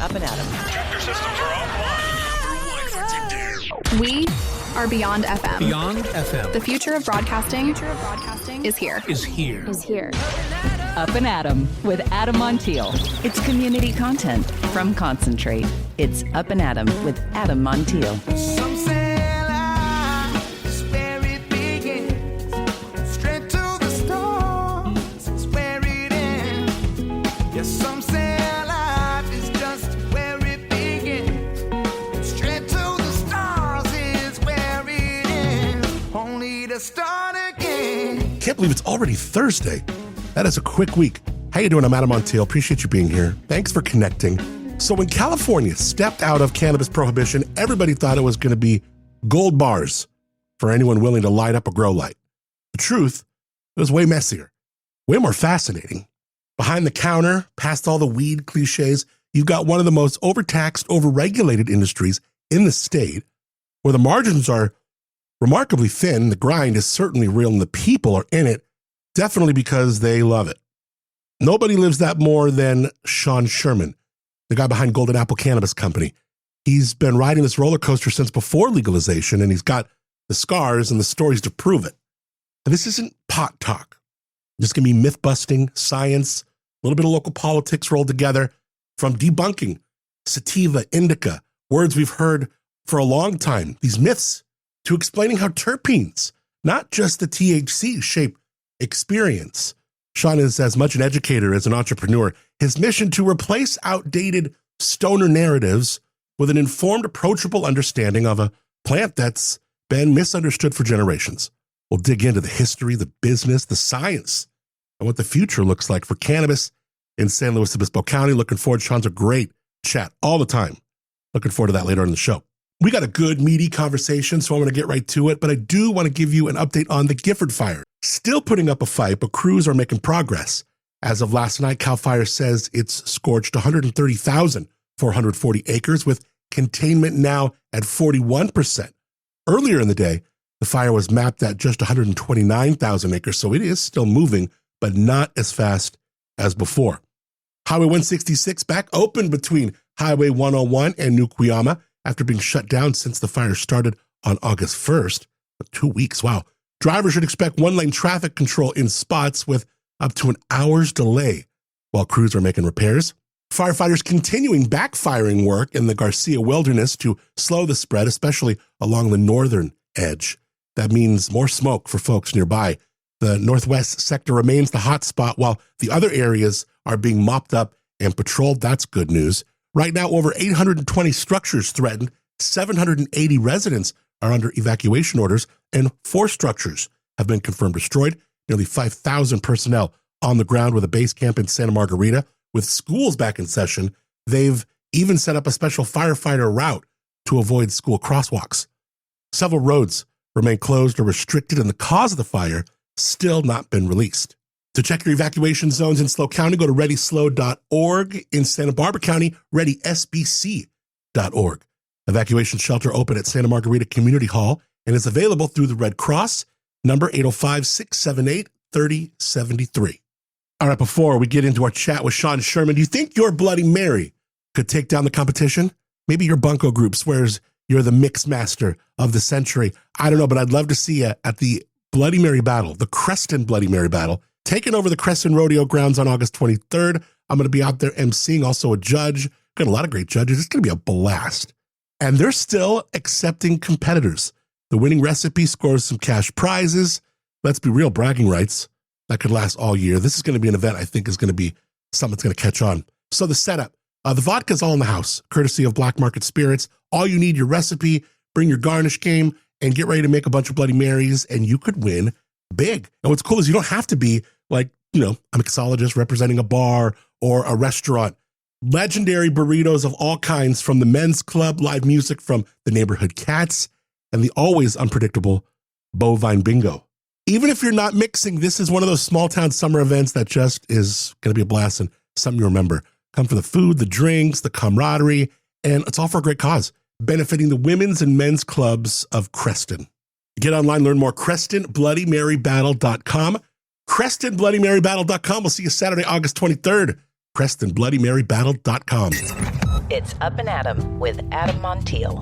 Up+Adam. Tractor systems are offline. We are Beyond FM. Beyond FM. The future of broadcasting is here. Up+Adam with Adam Montiel. It's community content from Concentrate. It's Up+Adam with Adam Montiel. Some say life is where it begins. Straight to the stars is where it ends. Yes, some say life is just where it begins. Straight to the stars is where it ends. Only to start again. Can't believe it's already Thursday. That is a quick week. How you doing? I'm Adam Montiel. Appreciate you being here. Thanks for connecting. So when California stepped out of cannabis prohibition, everybody thought it was going to be gold bars for anyone willing to light up a grow light. The truth, it was way messier, way more fascinating. Behind the counter, past all the weed cliches, you've got one of the most overtaxed, overregulated industries in the state, where the margins are remarkably thin, the grind is certainly real, and the people are in it, definitely because they love it. Nobody lives that more than Shawn Sherman, the guy behind Golden Apple Cannabis Company. He's been riding this roller coaster since before legalization, and he's got the scars and the stories to prove it. And this isn't pot talk. This can be myth-busting, science, a little bit of local politics rolled together, from debunking sativa, indica, words we've heard for a long time, these myths, to explaining how terpenes, not just the THC, shape experience. Shawn is as much an educator as an entrepreneur. His mission to replace outdated stoner narratives with an informed, approachable understanding of a plant that's been misunderstood for generations. We'll dig into the history, the business, the science, and what the future looks like for cannabis in San Luis Obispo County. Looking forward. Shawn's a great chat all the time. Looking forward to that later on in the show. We got a good, meaty conversation, so I'm going to get right to it, but I do want to give you an update on the Gifford fire. Still putting up a fight, but crews are making progress. As of last night, CAL FIRE says it's scorched 130,440 acres, with containment now at 41%. Earlier in the day, the fire was mapped at just 129,000 acres, so it is still moving, but not as fast as before. Highway 166 back open between Highway 101 and New Cuyama after being shut down since the fire started on August 1st. 2 weeks, wow. Drivers should expect one-lane traffic control in spots with up to an hour's delay while crews are making repairs. Firefighters continuing backfiring work in the Garcia Wilderness to slow the spread, especially along the northern edge. That means more smoke for folks nearby. The northwest sector remains the hot spot while the other areas are being mopped up and patrolled. That's good news. Right now, over 820 structures threatened, 780 residents are under evacuation orders, and 4 structures have been confirmed destroyed. Nearly 5,000 personnel on the ground with a base camp in Santa Margarita. With schools back in session, they've even set up a special firefighter route to avoid school crosswalks. Several roads remain closed or restricted, and the cause of the fire still not been released. To check your evacuation zones in SLO County, go to readyslo.org. In Santa Barbara County, readysbc.org. Evacuation shelter open at Santa Margarita Community Hall and is available through the Red Cross, number 805-678-3073. All right, before we get into our chat with Shawn Sherman, do you think your Bloody Mary could take down the competition? Maybe your Bunko group swears you're the mix master of the century. I don't know, but I'd love to see you at the Bloody Mary Battle, the Creston Bloody Mary Battle, taking over the Creston Rodeo grounds on August 23rd. I'm going to be out there emceeing, also a judge. Got a lot of great judges. It's going to be a blast. And they're still accepting competitors. The winning recipe scores some cash prizes. Let's be real, bragging rights. That could last all year. This is going to be an event I think is going to be something that's going to catch on. So the setup, the vodka's all in the house, courtesy of Black Market Spirits. All you need, your recipe, bring your garnish game, and get ready to make a bunch of Bloody Marys, and you could win big. And what's cool is you don't have to be like, a mixologist representing a bar or a restaurant. Legendary burritos of all kinds, from the men's club, live music from the Neighborhood Cats, and the always unpredictable bovine bingo. Even if you're not mixing, this is one of those small town summer events that just is going to be a blast and something you remember. Come for the food, the drinks, the camaraderie, and it's all for a great cause, benefiting the women's and men's clubs of Creston. Get online, learn more, CrestonBloodyMaryBattle.com. CrestonBloodyMaryBattle.com. We'll see you Saturday, August 23rd. CrestonBloodyMaryBattle.com. It's Up and Adam with Adam Montiel.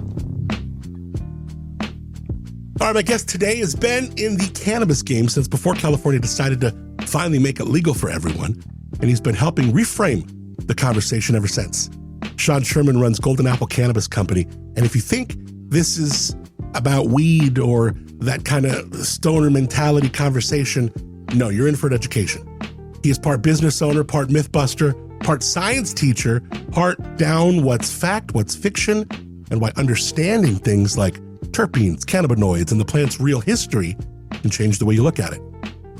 All right, my guest today has been in the cannabis game since before California decided to finally make it legal for everyone, and he's been helping reframe the conversation ever since. Shawn Sherman runs Golden Apple Cannabis Company, and if you think this is about weed or that kind of stoner mentality conversation, no, you're in for an education. He is part business owner, part mythbuster, part science teacher, part down what's fact, what's fiction, and why understanding things like terpenes, cannabinoids, and the plant's real history can change the way you look at it.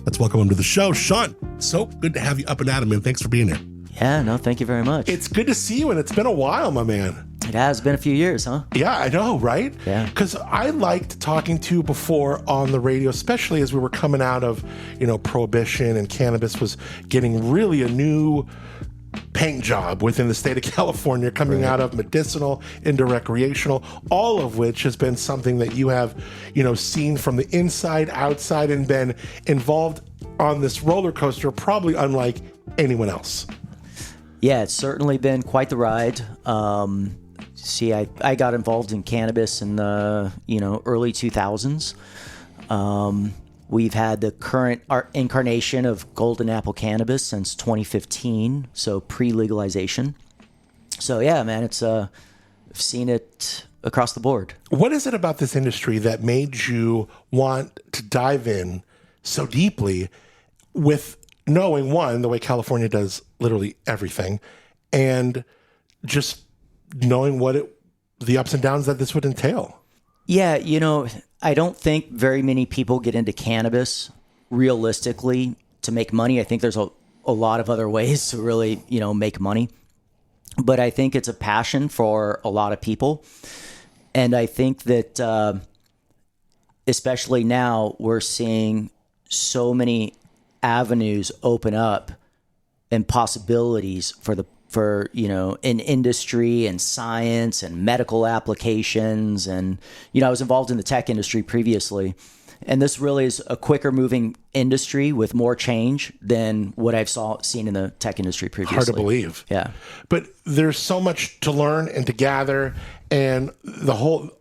Let's welcome him to the show. Shawn, so good to have you up and at him, and thanks for being here. Yeah, no, thank you very much. It's good to see you, and it's been a while, my man. It has been a few years, huh? Yeah, I know, right? Yeah. Because I liked talking to you before on the radio, especially as we were coming out of, prohibition and cannabis was getting really a new paint job within the state of California, coming out of medicinal into recreational, all of which has been something that you have, seen from the inside, outside, and been involved on this roller coaster, probably unlike anyone else. Yeah, it's certainly been quite the ride. I got involved in cannabis in the, early 2000s. We've had the current incarnation of Golden Apple Cannabis since 2015, so pre-legalization. So yeah, man, I've seen it across the board. What is it about this industry that made you want to dive in so deeply with knowing, one, the way California does literally everything, and just knowing the ups and downs that this would entail? Yeah, I don't think very many people get into cannabis realistically to make money. I think there's a lot of other ways to really, make money. But I think it's a passion for a lot of people. And I think that especially now we're seeing so many avenues open up and possibilities for in industry and science and medical applications. And, I was involved in the tech industry previously, and this really is a quicker moving industry with more change than what I've seen in the tech industry previously. Hard to believe. Yeah. But there's so much to learn and to gather, and the whole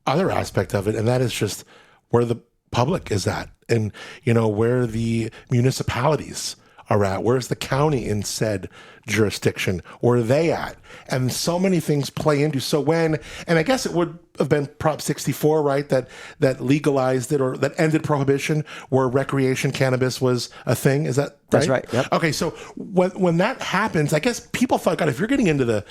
other aspect of it, and that is just where the public is at, and, where the municipalities are at. Where's the county in said jurisdiction? Where are they at? And so many things play into. So and I guess it would have been Prop 64, right? That legalized it, or that ended prohibition, where recreation cannabis was a thing. Is that right? That's right. Yep. Okay. So when that happens, I guess people thought, God, if you're getting into the,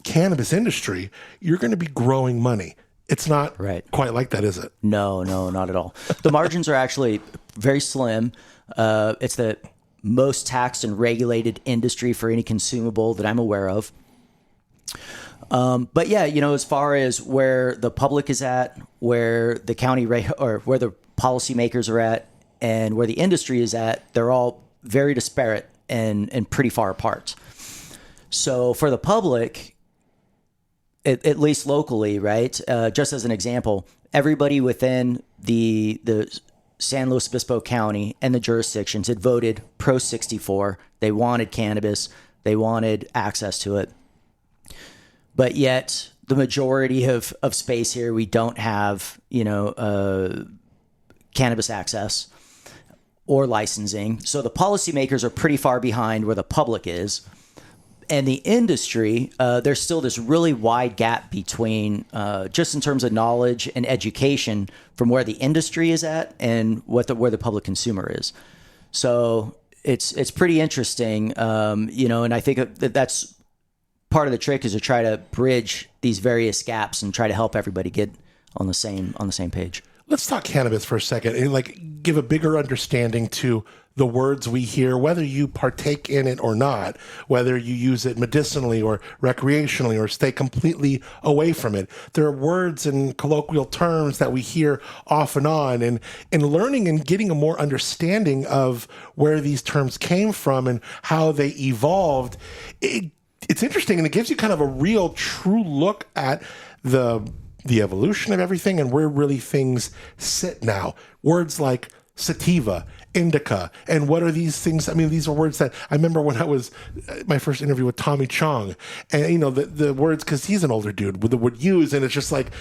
cannabis industry, you're going to be growing money. It's not quite like that, is it? No, not at all. The margins are actually very slim. It's the most taxed and regulated industry for any consumable that I'm aware of. But yeah, as far as where the public is at, where the county or where the policymakers are at, and where the industry is at, they're all very disparate and pretty far apart. So for the public, at least locally, right? Just as an example, everybody within the San Luis Obispo County and the jurisdictions had voted pro 64. They wanted cannabis. They wanted access to it. But yet the majority of space here, we don't have, cannabis access or licensing. So the policymakers are pretty far behind where the public is. And the industry, there's still this really wide gap between just in terms of knowledge and education from where the industry is at and where the public consumer is. So it's pretty interesting, and I think that's part of the trick, is to try to bridge these various gaps and try to help everybody get on the same page. Let's talk cannabis for a second and give a bigger understanding to the words we hear, whether you partake in it or not, whether you use it medicinally or recreationally or stay completely away from it. There are words and colloquial terms that we hear off and on, and learning and getting a more understanding of where these terms came from and how they evolved. It's interesting, and it gives you kind of a real true look at the evolution of everything and where really things sit now. Words like sativa indica, and what are these things? I mean, these are words that I remember when I was my first interview with Tommy Chong, and the words, because he's an older dude, would use, and it's just like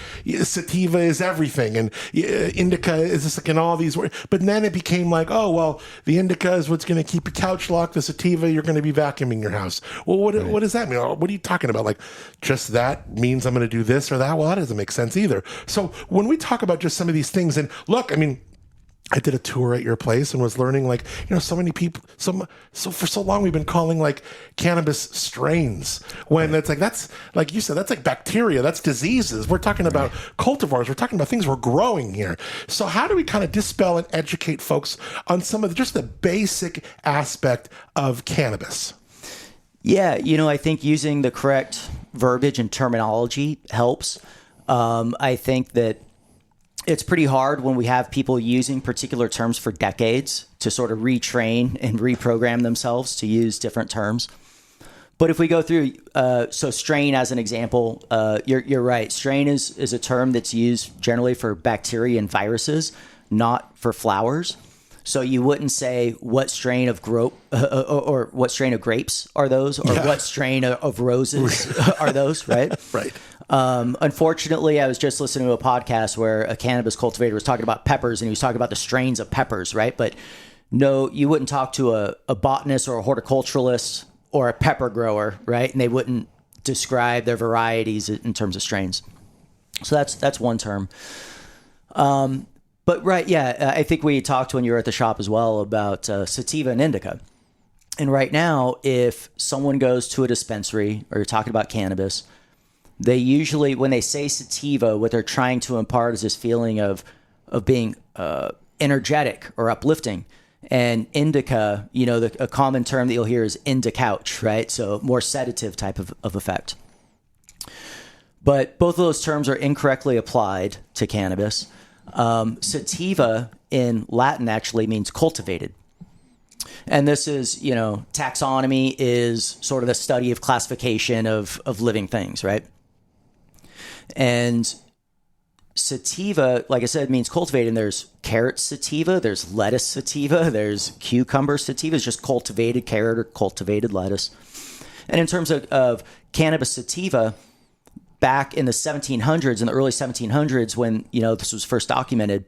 sativa is everything, and indica is just like in all these words. But then it became like, oh well, the indica is what's going to keep your couch locked. The sativa, you're going to be vacuuming your house. Well, what does that mean? What are you talking about? Like, just that means I'm going to do this or that? Well, that doesn't make sense either. So when we talk about just some of these things, and look, I mean, I did a tour at your place and was learning, like, so many people, so for so long we've been calling like cannabis strains, when it's like, that's like you said, that's like bacteria, that's diseases. We're talking about cultivars, we're talking about things we're growing here. So how do we kind of dispel and educate folks on some of just the basic aspect of cannabis? Yeah, I think using the correct verbiage and terminology helps. I think that it's pretty hard when we have people using particular terms for decades to sort of retrain and reprogram themselves to use different terms. But if we go through, so strain as an example, you're right. Strain is a term that's used generally for bacteria and viruses, not for flowers. So you wouldn't say what strain of or what strain of grapes are those, or what strain of roses are those, right? Right. Unfortunately, I was just listening to a podcast where a cannabis cultivator was talking about peppers, and he was talking about the strains of peppers, right? But no, you wouldn't talk to a botanist or a horticulturalist or a pepper grower, right? And they wouldn't describe their varieties in terms of strains. So that's one term. But right, yeah, I think we talked when you were at the shop as well about sativa and indica. And right now, if someone goes to a dispensary or you're talking about cannabis, they usually, when they say sativa, what they're trying to impart is this feeling of being energetic or uplifting. And indica, a common term that you'll hear is indicouch, right? So more sedative type of effect. But both of those terms are incorrectly applied to cannabis. Sativa in Latin actually means cultivated. And this is, taxonomy is sort of the study of classification of living things, right? And sativa, like I said, means cultivated. And there's carrot sativa, there's lettuce sativa, there's cucumber sativa. It's just cultivated carrot or cultivated lettuce. And in terms of cannabis sativa, back in the 1700s, in the early 1700s, when, this was first documented,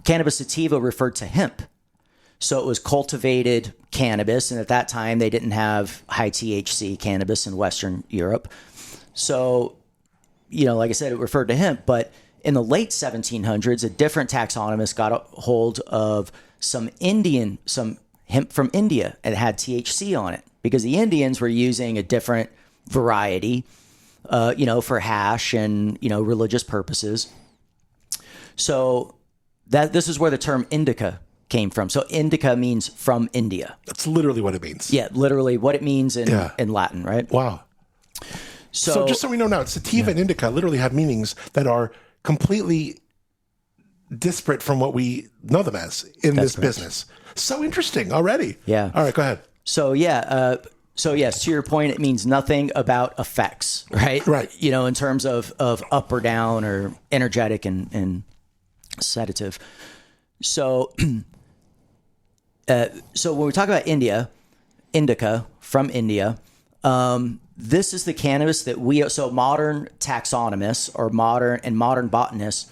cannabis sativa referred to hemp. So it was cultivated cannabis. And at that time, they didn't have high THC cannabis in Western Europe. So, like I said, it referred to hemp. But in the late 1700s, a different taxonomist got a hold of some hemp from India, and it had THC on it because the Indians were using a different variety, for hash and, religious purposes. So this is where the term indica came from. So indica means from India. That's literally what it means. Yeah, literally what it means in Latin, right? Wow. So just so we know now, sativa and indica literally have meanings that are completely disparate from what we know them as in this business. So interesting already. Yeah. All right, go ahead. So yes, to your point, it means nothing about effects, right? Right. In terms of up or down or energetic and sedative. So, so when we talk about indica from India, this is the cannabis that so modern taxonomists or modern botanists,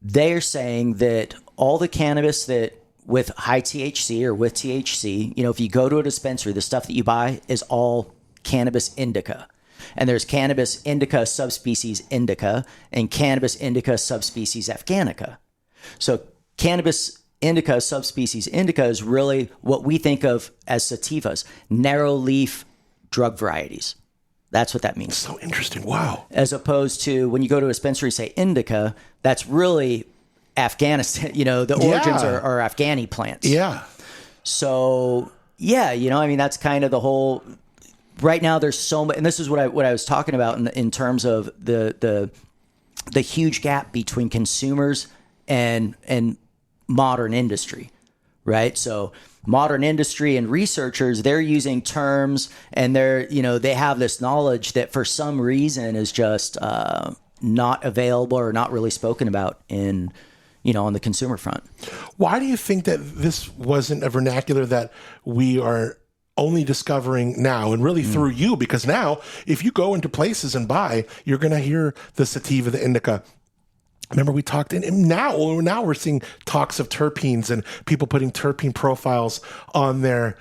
they're saying that all the cannabis that with high THC or with THC, if you go to a dispensary, the stuff that you buy is all cannabis indica. And there's cannabis indica subspecies indica and cannabis indica subspecies afghanica. So cannabis indica subspecies indica is really what we think of as sativas, narrow leaf drug varieties. That's what that means. So interesting. Wow. As opposed to when you go to a dispensary, say indica, that's really Afghanistan, the origins are Afghani plants. Yeah. So, that's kind of the whole, right now there's so much, and this is what I was talking about in terms of the huge gap between consumers and modern industry, right? So modern industry and researchers, they're using terms and they have this knowledge that for some reason is just not available or not really spoken about in on the consumer front. Why do you think that this wasn't a vernacular that we are only discovering now, and really through you? Because now, if you go into places and buy, you're going to hear the sativa, the indica. Remember we talked, and now we're seeing talks of terpenes and people putting terpene profiles on their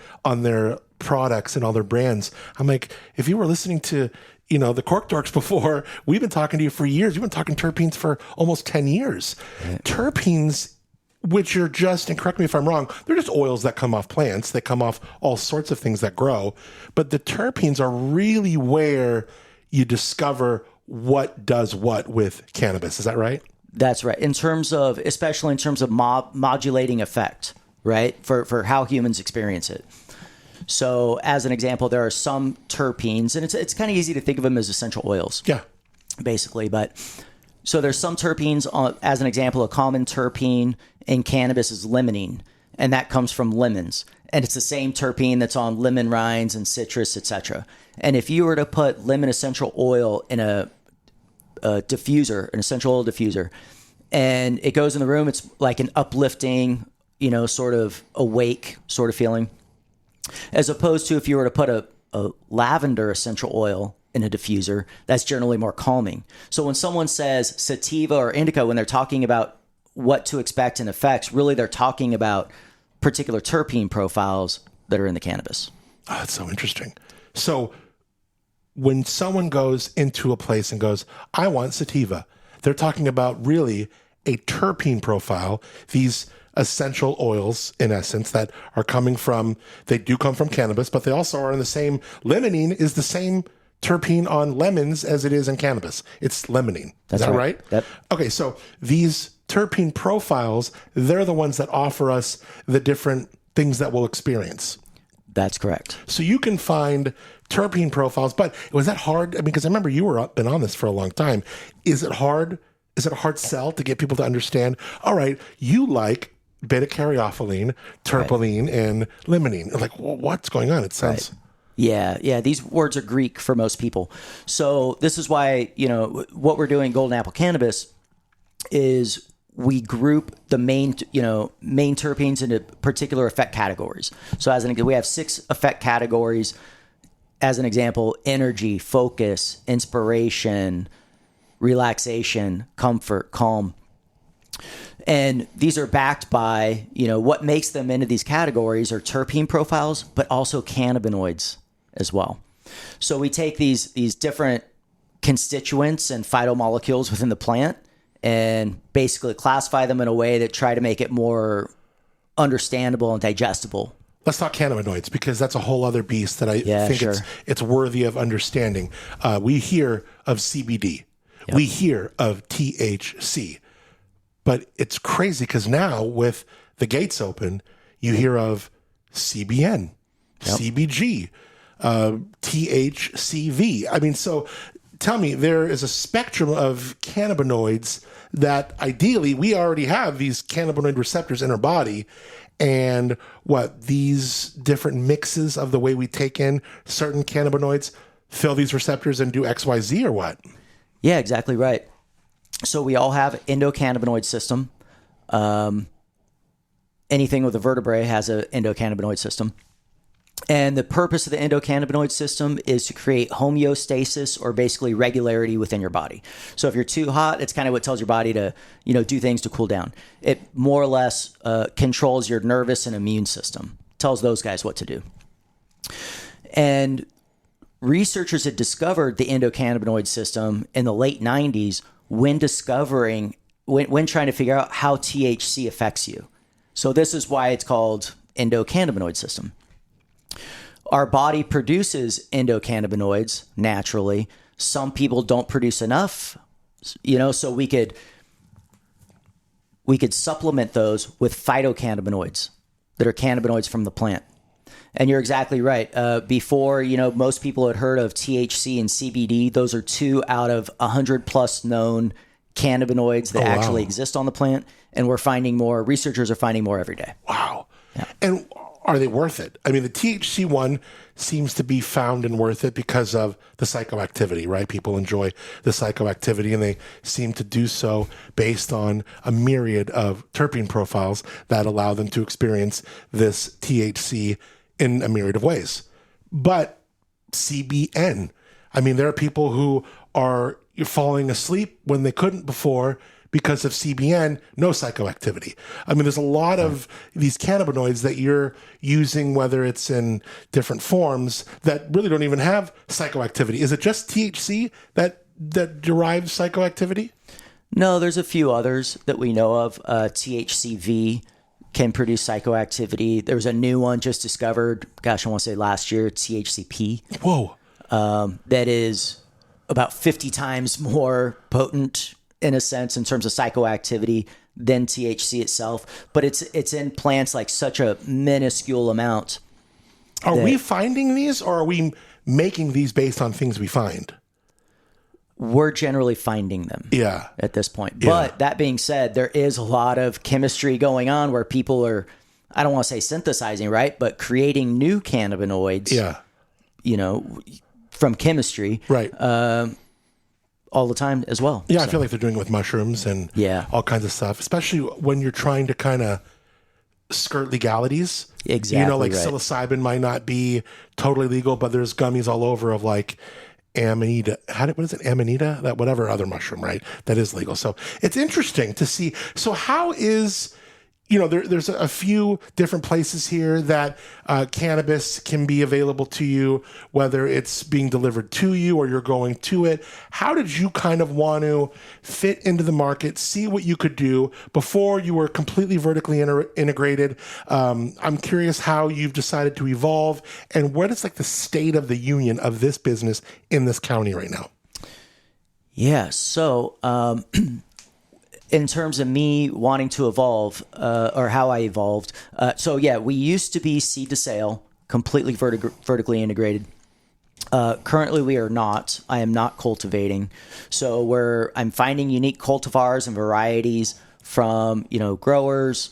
products and all their brands. I'm like, if you were listening to, the Cork Dorks before, we've been talking to you for years. We've been talking terpenes for almost 10 years. Right. Terpenes, which are just, and correct me if I'm wrong, they're just oils that come off plants. They come off all sorts of things that grow. But the terpenes are really where you discover what does what with cannabis. Is that right? That's right. Especially in terms of modulating effect, right? For how humans experience it. So as an example, there are some terpenes, and it's kind of easy to think of them as essential oils. Yeah. Basically. But so there's some terpenes, as an example, a common terpene in cannabis is limonene, and that comes from lemons. And it's the same terpene that's on lemon rinds and citrus, etc. And if you were to put lemon essential oil in a diffuser, an essential oil diffuser, and it goes in the room, it's like an uplifting, sort of awake sort of feeling. As opposed to if you were to put a lavender essential oil in a diffuser, that's generally more calming. So when someone says sativa or indica, when they're talking about what to expect in effects, really they're talking about particular terpene profiles that are in the cannabis. Oh, that's so interesting. So when someone goes into a place and goes, I want sativa, they're talking about really a terpene profile, these essential oils, in essence, that are they do come from cannabis, but they also are in the same, limonene is the same terpene on lemons as it is in cannabis. It's limonene. That's is that right? Yep. Okay, so these terpene profiles, they're the ones that offer us the different things that we'll experience. That's correct. So you can find terpene profiles, but was that hard? Because I remember you been on this for a long time. Is it hard? Is it a hard sell to get people to understand, all right, you like beta-caryophyllene, terpene, right, and limonene? Like, well, what's going on? It sounds... Right. Yeah. These words are Greek for most people. So this is why, what we're doing Golden Apple Cannabis is we group the main terpenes into particular effect categories. So we have 6 effect categories. As an example, energy, focus, inspiration, relaxation, comfort, calm. And these are backed by, what makes them into these categories are terpene profiles, but also cannabinoids as well. So we take these different constituents and phytomolecules within the plant and basically classify them in a way that try to make it more understandable and digestible. Let's talk cannabinoids, because that's a whole other beast that I think sure. it's worthy of understanding. We hear of CBD. Yep. We hear of THC. But it's crazy because now with the gates open, you hear of CBN, yep, CBG, THCV. So tell me, there is a spectrum of cannabinoids that ideally we already have these cannabinoid receptors in our body. And these different mixes of the way we take in certain cannabinoids fill these receptors and do X, Y, Z, or what? Yeah, exactly right. So we all have endocannabinoid system. Anything with a vertebrae has an endocannabinoid system. And the purpose of the endocannabinoid system is to create homeostasis, or basically regularity within your body. So if you're too hot, it's kind of what tells your body to, do things to cool down. It more or less controls your nervous and immune system, tells those guys what to do. And researchers had discovered the endocannabinoid system in the late 90s when trying to figure out how THC affects you. So this is why it's called endocannabinoid system. Our body produces endocannabinoids naturally. Some people don't produce enough, so we could supplement those with phytocannabinoids that are cannabinoids from the plant. And you're exactly right. Before, most people had heard of THC and CBD. Those are 2 out of 100 plus known cannabinoids that actually exist on the plant. And researchers are finding more every day. Wow. Yeah. And are they worth it? I mean, the THC one seems to be found and worth it because of the psychoactivity, right? People enjoy the psychoactivity, and they seem to do so based on a myriad of terpene profiles that allow them to experience this THC in a myriad of ways. But CBN, I mean, there are people who are falling asleep when they couldn't before because of CBN, no psychoactivity. I mean, there's a lot of these cannabinoids that you're using, whether it's in different forms, that really don't even have psychoactivity. Is it just THC that derives psychoactivity? No, there's a few others that we know of. THCV can produce psychoactivity. There was a new one just discovered, gosh, I want to say last year, THCP. Whoa. That is about 50 times more potent in a sense in terms of psychoactivity than THC itself, but it's in plants like such a minuscule amount. Are we finding these, or are we making these based on things we find? We're generally finding them at this point. Yeah. But that being said, there is a lot of chemistry going on where people are, I don't want to say synthesizing, right? But creating new cannabinoids, you know, from chemistry. Right. All the time as well. Yeah, so. I feel like they're doing it with mushrooms and all kinds of stuff, especially when you're trying to kind of skirt legalities. Exactly. You know, like psilocybin might not be totally legal, but there's gummies all over of like Amanita. What is it? Amanita? That whatever other mushroom, right? That is legal. So it's interesting to see. So how is, you know, there's a few different places here that cannabis can be available to you, whether it's being delivered to you or you're going to it. How did you kind of want to fit into the market, see what you could do before you were completely vertically integrated? I'm curious how you've decided to evolve and what is like the state of the union of this business in this county right now. Yeah. So, in terms of me wanting to evolve, or how I evolved. We used to be seed to sale, completely vertically integrated. Currently we are not. I am not cultivating. So I'm finding unique cultivars and varieties from, you know, growers,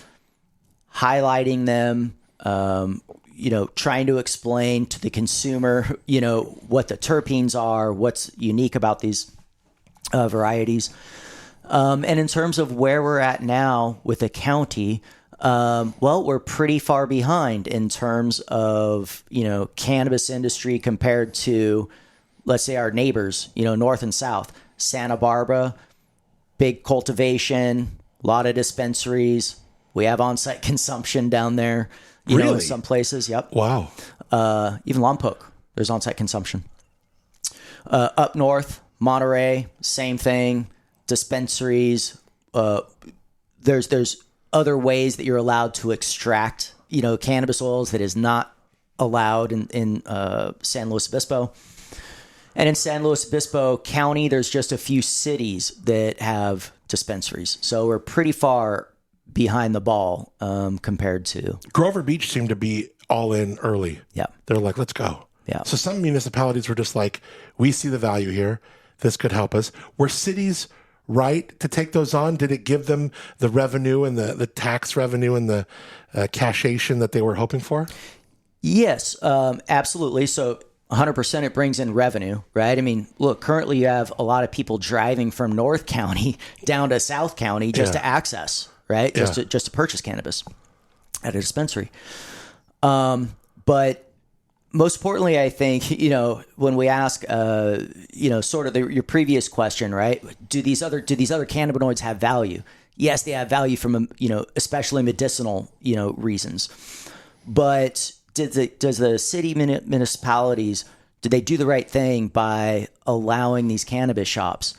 highlighting them, you know, trying to explain to the consumer, you know, what the terpenes are, what's unique about these varieties. And in terms of where we're at now with the county, we're pretty far behind in terms of, you know, cannabis industry compared to, let's say, our neighbors, you know, north and south. Santa Barbara, big cultivation, a lot of dispensaries. We have on-site consumption down there, you know, in some places. Yep. Wow. Even Lompoc, there's on-site consumption. Up north, Monterey, same thing. Dispensaries, there's other ways that you're allowed to extract, you know, cannabis oils that is not allowed in San Luis Obispo. And in San Luis Obispo County, there's just a few cities that have dispensaries. So we're pretty far behind the ball compared to. Grover Beach seemed to be all in early. Yeah. They're like, let's go. Yeah. So some municipalities were just like, we see the value here. This could help us. Were cities right to take those on? Did it give them the revenue and the tax revenue and the cashation that they were hoping for? Yes, absolutely. So 100% it brings in revenue, right? I mean, look, currently you have a lot of people driving from North County down to South County just to access, right? Just to purchase cannabis at a dispensary. But most importantly, I think, you know, when we ask, you know, sort of your previous question, right? Do these other cannabinoids have value? Yes, they have value from, you know, especially medicinal, you know, reasons. But does the city municipalities, do they do the right thing by allowing these cannabis shops?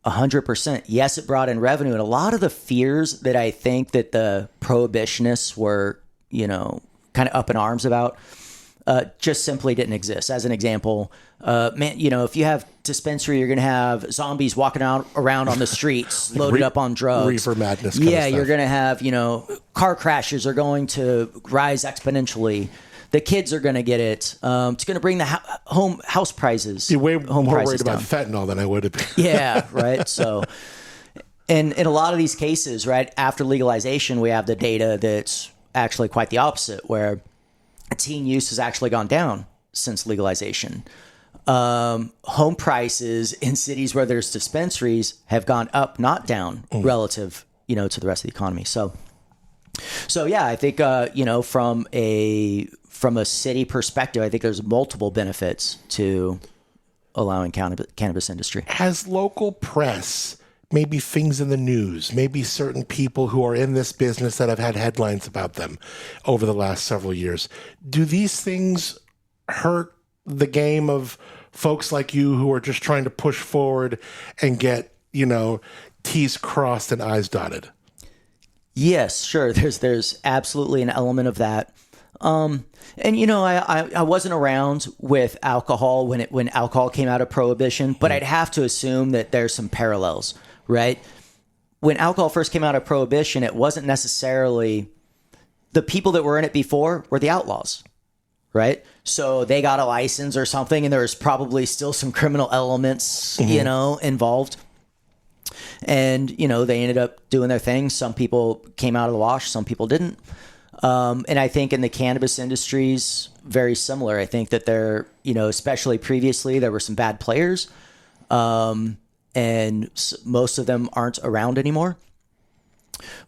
100%. Yes, it brought in revenue. And a lot of the fears that I think that the prohibitionists were, you know, kind of up in arms about, just simply didn't exist. As an example, man, you know, if you have dispensary, you're going to have zombies walking around on the streets, loaded up on drugs. Reefer madness. Yeah, you're going to have, you know, car crashes are going to rise exponentially. The kids are going to get it. It's going to bring the house prices. You're way more worried down. about fentanyl than I would have been. Yeah, right. So, and in a lot of these cases, right, after legalization, we have the data that's actually quite the opposite, where teen use has actually gone down since legalization. Home prices in cities where there's dispensaries have gone up, not down, relative, to the rest of the economy. So yeah, I think, from a city perspective, I think there's multiple benefits to allowing cannabis industry. Has local press, maybe things in the news, maybe certain people who are in this business that have had headlines about them over the last several years, do these things hurt the game of folks like you who are just trying to push forward and get, T's crossed and I's dotted? Yes, sure. There's absolutely an element of that. I wasn't around with alcohol when alcohol came out of prohibition, but I'd have to assume that there's some parallels, right? When alcohol first came out of prohibition, it wasn't necessarily the people that were in it before were the outlaws, right? So they got a license or something, and there was probably still some criminal elements, involved. And, they ended up doing their thing. Some people came out of the wash, some people didn't. And I think in the cannabis industries, very similar. I think that there, especially previously, there were some bad players. And most of them aren't around anymore.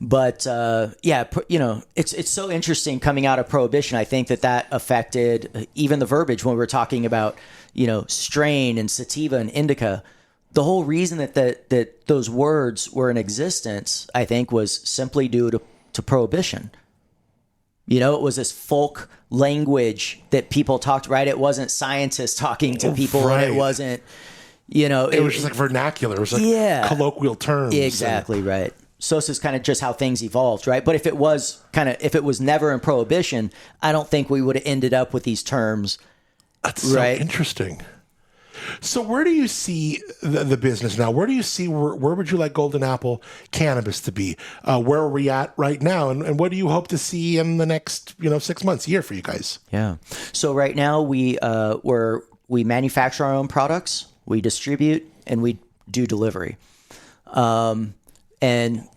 But, it's so interesting coming out of prohibition. I think that affected even the verbiage when we were talking about, strain and sativa and indica. The whole reason that those words were in existence, I think, was simply due to prohibition. It was this folk language that people talked, right? It wasn't scientists talking to people, right. And it wasn't, it was just like vernacular. It was like colloquial terms. Exactly, right. So this is kind of just how things evolved, right? But if it was never in prohibition, I don't think we would have ended up with these terms. That's so interesting. So where do you see the business now? Where do you see, where would you like Golden Apple Cannabis to be? Where are we at right now? And what do you hope to see in the next, 6 months, year for you guys? Yeah. So right now we manufacture our own products, we distribute, and we do delivery. And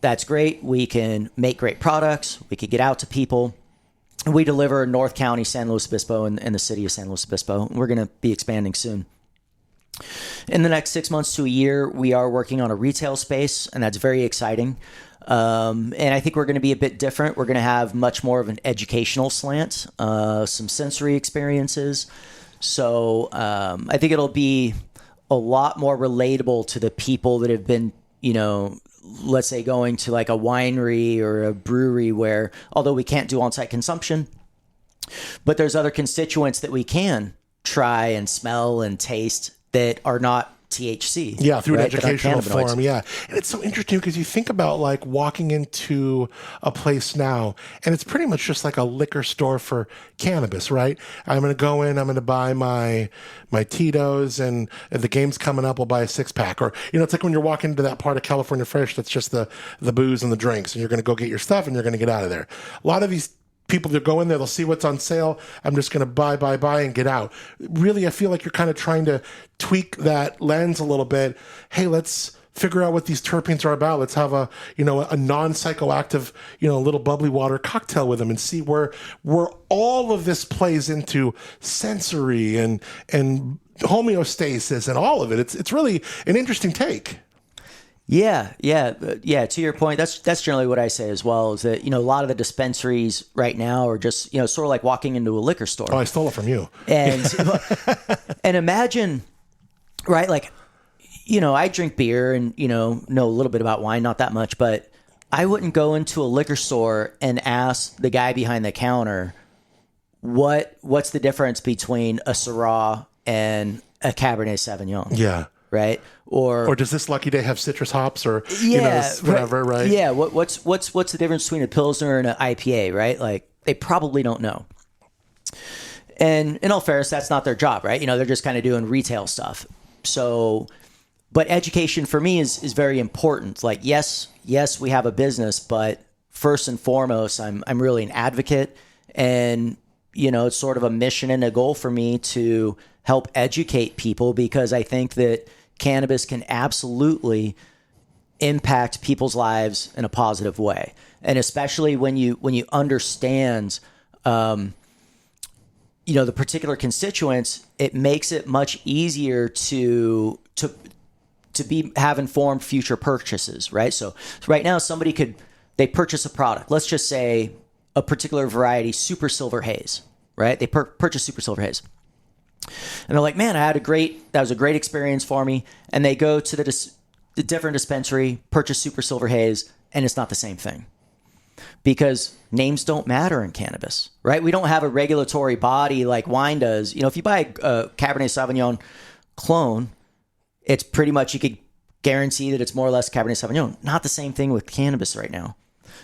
that's great. We can make great products. We can get out to people. We deliver in North County, San Luis Obispo, and the city of San Luis Obispo. We're going to be expanding soon. In the next 6 months to a year, we are working on a retail space, and that's very exciting. And I think we're going to be a bit different. We're going to have much more of an educational slant, some sensory experiences. So I think it'll be a lot more relatable to the people that have been, let's say going to like a winery or a brewery where, although we can't do on-site consumption, but there's other constituents that we can try and smell and taste that are not THC. Yeah, through an educational form. Yeah. And it's so interesting because you think about like walking into a place now and it's pretty much just like a liquor store for cannabis, right? I'm going to go in, I'm going to buy my Tito's, and if the game's coming up, we'll buy a 6-pack. Or, it's like when you're walking into that part of California Fresh that's just the booze and the drinks, and you're going to go get your stuff and you're going to get out of there. A lot of these people that go in there, they'll see what's on sale. I'm just going to buy and get out. Really, I feel like you're kind of trying to tweak that lens a little bit. Hey, let's figure out what these terpenes are about. Let's have a non-psychoactive, little bubbly water cocktail with them and see where all of this plays into sensory and homeostasis and all of it. It's really an interesting take. Yeah. To your point, that's generally what I say as well. Is that a lot of the dispensaries right now are just sort of like walking into a liquor store. Oh, I stole it from you. And and imagine, right? Like, I drink beer and know a little bit about wine, not that much, but I wouldn't go into a liquor store and ask the guy behind the counter what's the difference between a Syrah and a Cabernet Sauvignon. Yeah. Right. Or does this Lucky Day have citrus hops or whatever? Right. Yeah. What's the difference between a Pilsner and an IPA? Right. Like they probably don't know. And in all fairness, that's not their job, right? They're just kind of doing retail stuff. So, but education for me is very important. Like, yes, we have a business, but first and foremost, I'm really an advocate, and it's sort of a mission and a goal for me to help educate people, because I think that cannabis can absolutely impact people's lives in a positive way. And especially when you understand the particular constituents, it makes it much easier to have informed future purchases, right? So right now they purchase a product. Let's just say a particular variety, Super Silver Haze, right? They purchase Super Silver Haze. And they're like, man, that was a great experience for me. And they go to the different dispensary, purchase Super Silver Haze, and it's not the same thing. Because names don't matter in cannabis, right? We don't have a regulatory body like wine does. If you buy a Cabernet Sauvignon clone, it's pretty much, you could guarantee that it's more or less Cabernet Sauvignon. Not the same thing with cannabis right now.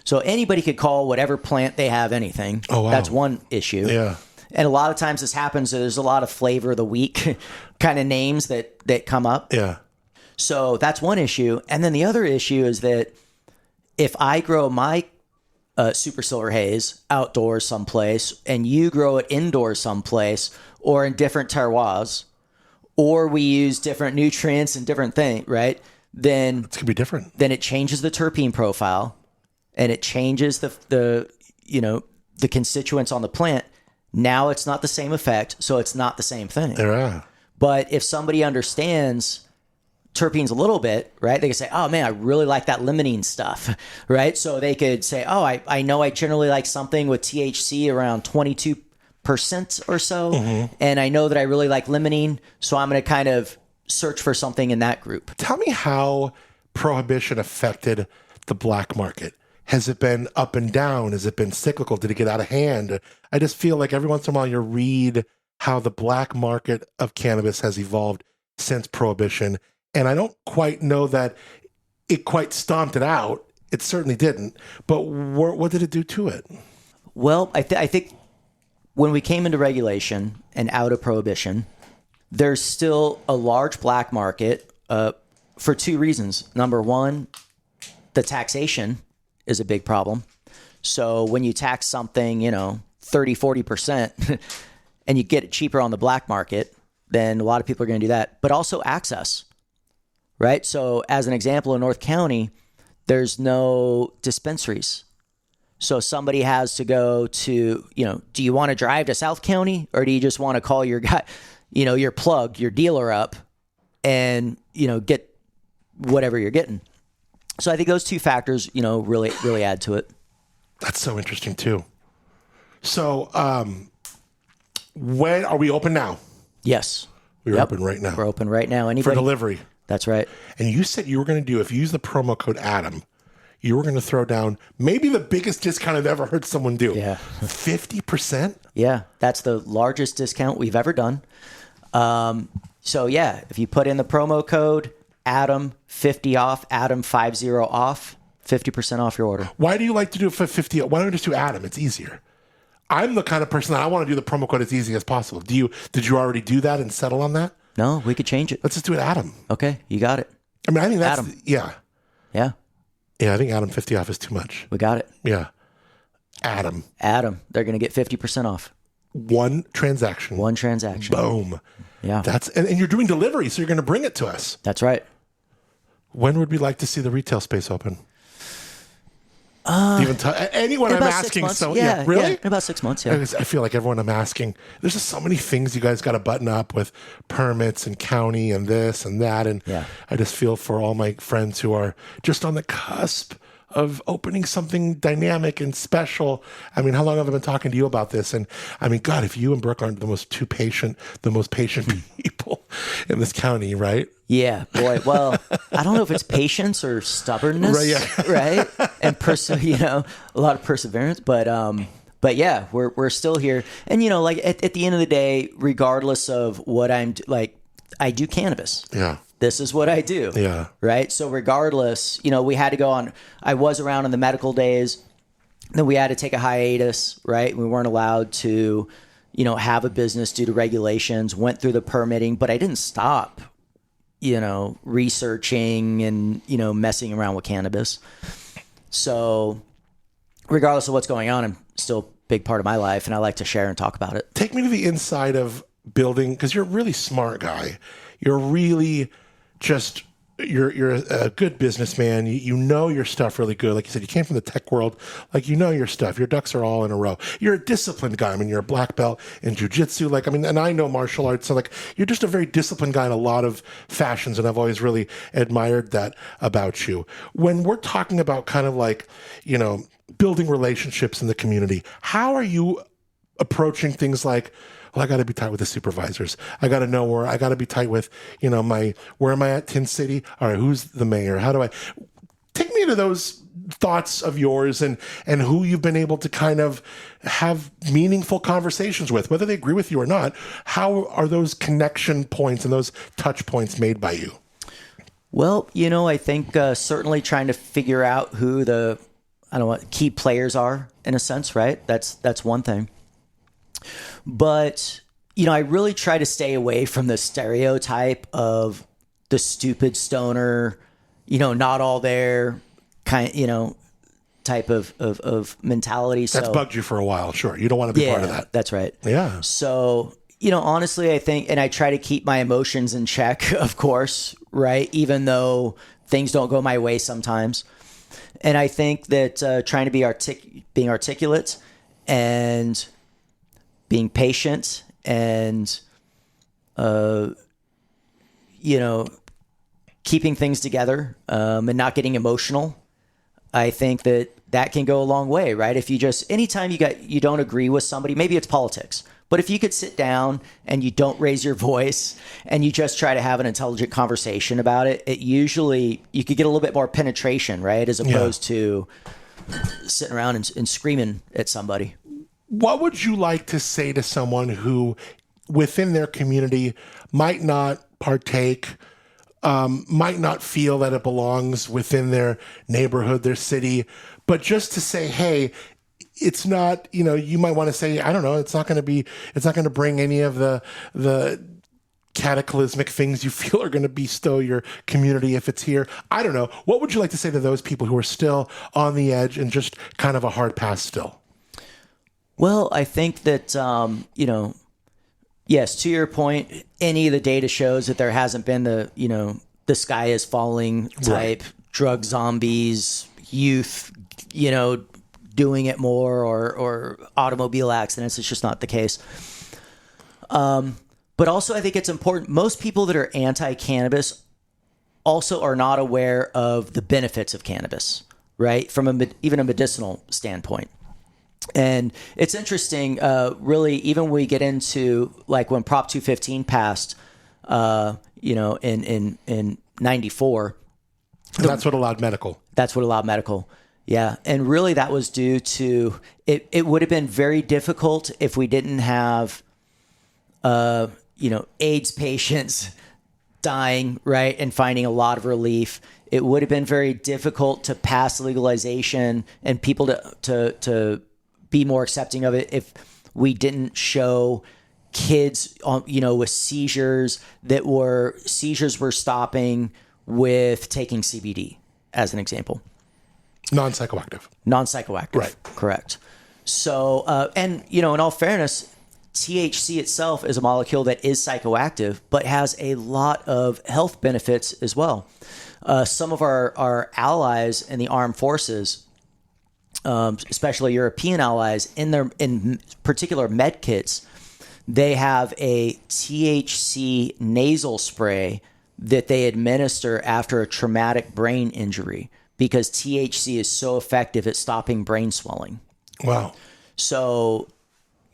So anybody could call whatever plant they have anything. Oh, wow. That's one issue. Yeah. And a lot of times this happens. There's a lot of flavor of the week kind of names that come up. Yeah. So that's one issue. And then the other issue is that if I grow my Super Silver Haze outdoors someplace and you grow it indoors someplace or in different terroirs, or we use different nutrients and different things, right? Then It's going to be different. Then it changes the terpene profile and it changes the constituents on the plant. Now it's not the same effect, so it's not the same thing. Yeah. But if somebody understands terpenes a little bit, right, they can say, oh man, I really like that limonene stuff, right? So they could say, oh, I know I generally like something with THC around 22% or so, and I know that I really like limonene, so I'm going to kind of search for something in that group. Tell me how prohibition affected the black market. Has it been up and down? Has it been cyclical? Did it get out of hand? I just feel like every once in a while you read how the black market of cannabis has evolved since prohibition. And I don't quite know that it quite stomped it out. It certainly didn't. But what did it do to it? Well, I think when we came into regulation and out of prohibition, there's still a large black market for two reasons. Number one, the taxation is a big problem. So when you tax something, 30, 40%, and you get it cheaper on the black market, then a lot of people are going to do that. But also access, right? So as an example, in North County, there's no dispensaries. So somebody has to go to, do you want to drive to South County, or do you just want to call your guy, your plug, your dealer up and, get whatever you're getting? So I think those two factors, really add to it. That's so interesting too. So, when are we open now? Yes. We're open right now. We're open right now. Anybody? For delivery. That's right. And you said you were going to do, if you use the promo code Adam, you were going to throw down maybe the biggest discount I've ever heard someone do. Yeah. 50%? Yeah. That's the largest discount we've ever done. So yeah, if you put in the promo code Adam 50 off, Adam 50 off, 50% off your order. Why do you like to do it for 50? Why don't you just do Adam? It's easier. I'm the kind of person that I want to do the promo code as easy as possible. Did you already do that and settle on that? No, we could change it. Let's just do it Adam. Okay, you got it. I mean, I think that's, Adam. Yeah. Yeah. Yeah, I think Adam 50 off is too much. We got it. Yeah. Adam. They're going to get 50% off. One transaction. Boom. Yeah. And you're doing delivery, so you're going to bring it to us. That's right. When would we like to see the retail space open? Anyone I'm asking. 6 months. So yeah, really? Yeah, in about 6 months. Yeah. I feel like everyone I'm asking, there's just so many things you guys got to button up with permits and county and this and that. And yeah. I just feel for all my friends who are just on the cusp of opening something dynamic and special. I mean, how long have I been talking to you about this? And I mean, God, if you and Brooke aren't the most patient people in this county, right? Yeah, boy. Well, I don't know if it's patience or stubbornness, right? Yeah. Right? And a lot of perseverance, but yeah, we're still here. And like at the end of the day, regardless of what I'm like, I do cannabis. Yeah. This is what I do. Yeah. Right. So regardless, we had to go on. I was around in the medical days. Then we had to take a hiatus. Right. We weren't allowed to, have a business due to regulations. Went through the permitting, but I didn't stop. Researching and, messing around with cannabis. So regardless of what's going on, I'm still a big part of my life and I like to share and talk about it. Take me to the inside of building, because you're a really smart guy. You're really just you're a good businessman. You know your stuff really good. Like you said, you came from the tech world. Like, you know your stuff. Your ducks are all in a row. You're a disciplined guy. I mean, you're a black belt in jiu-jitsu. Like, I mean, and I know martial arts. So like, you're just a very disciplined guy in a lot of fashions. And I've always really admired that about you. When we're talking about kind of like, you know, building relationships in the community, how are you approaching things like, well, I got to be tight with the supervisors. I got to know where I got to be tight with, you know, where am I at Tin City? All right, who's the mayor? How do I take me to those thoughts of yours and who you've been able to kind of have meaningful conversations with, whether they agree with you or not? How are those connection points and those touch points made by you? Well, you know, I think certainly trying to figure out who the, I don't know, key players are in a sense, right? That's one thing. But, you know, I really try to stay away from the stereotype of the stupid stoner, you know, not all there kind, you know, type of mentality. That's bugged you for a while. Sure. You don't want to be part of that. That's right. Yeah. So, you know, honestly, I think, and I try to keep my emotions in check, of course, right? Even though things don't go my way sometimes. And I think that trying to be being articulate and being patient and, you know, keeping things together and not getting emotional, I think that can go a long way, right? If you just, anytime you don't agree with somebody, maybe it's politics, but if you could sit down and you don't raise your voice and you just try to have an intelligent conversation about it, it usually, you could get a little bit more penetration, right? As opposed to sitting around and screaming at somebody. What would you like to say to someone who within their community might not partake, might not feel that it belongs within their neighborhood, their city, but just to say, hey, it's not, you know, you might want to say, I don't know, it's not going to bring any of the cataclysmic things you feel are going to bestow your community if it's here. I don't know. What would you like to say to those people who are still on the edge and just kind of a hard pass still? Well, I think that, you know, yes, to your point, any of the data shows that there hasn't been the, you know, the sky is falling type drug zombies, youth, you know, doing it more or automobile accidents. It's just not the case. But also I think it's important. Most people that are anti-cannabis also are not aware of the benefits of cannabis, right? From even a medicinal standpoint. And it's interesting, really, even when we get into like when Prop 215 passed, you know, in 94. That's what allowed medical. That's what allowed medical. Yeah. And really that was due to, it would have been very difficult if we didn't have, you know, AIDS patients dying, right, and finding a lot of relief. It would have been very difficult to pass legalization and people to be more accepting of it if we didn't show kids, you know, with seizures were stopping with taking CBD, as an example. Non-psychoactive. Right. Correct. So, and, you know, in all fairness, THC itself is a molecule that is psychoactive, but has a lot of health benefits as well. Some of our allies in the armed forces, especially European allies, in particular med kits, they have a THC nasal spray that they administer after a traumatic brain injury because THC is so effective at stopping brain swelling. Wow. So,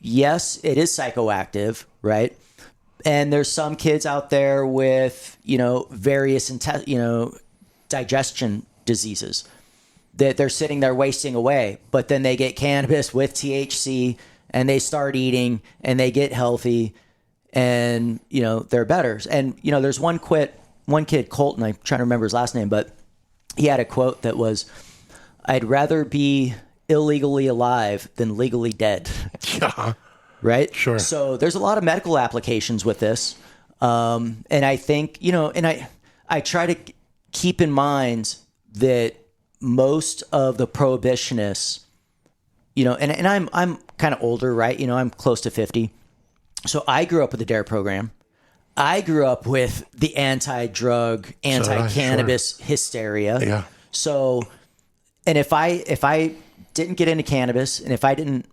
yes, it is psychoactive, right? And there's some kids out there with, you know, various, digestion diseases that they're sitting there wasting away, but then they get cannabis with THC and they start eating and they get healthy and, you know, they're better. And, you know, there's one kid, Colton, I'm trying to remember his last name, but he had a quote that was, "I'd rather be illegally alive than legally dead." Yeah. Right? Sure. So there's a lot of medical applications with this. And I think, you know, and I try to keep in mind that most of the prohibitionists, you know, and I'm kind of older, right? You know, I'm close to 50. So I grew up with the DARE program. I grew up with the anti-drug, anti-cannabis hysteria. Yeah. So, and if I didn't get into cannabis, and if I didn't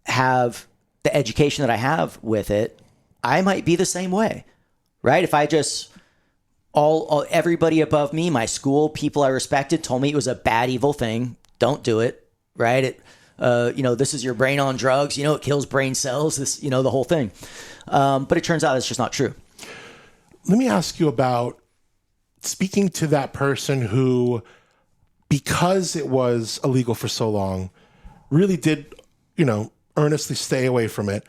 have the education that I have with it, I might be the same way, right? If I just everybody above me, my school, people I respected, told me it was a bad, evil thing. Don't do it, right? This is your brain on drugs. It kills brain cells. This, the whole thing. But it turns out it's just not true. Let me ask you about speaking to that person who, because it was illegal for so long, really did, earnestly stay away from it.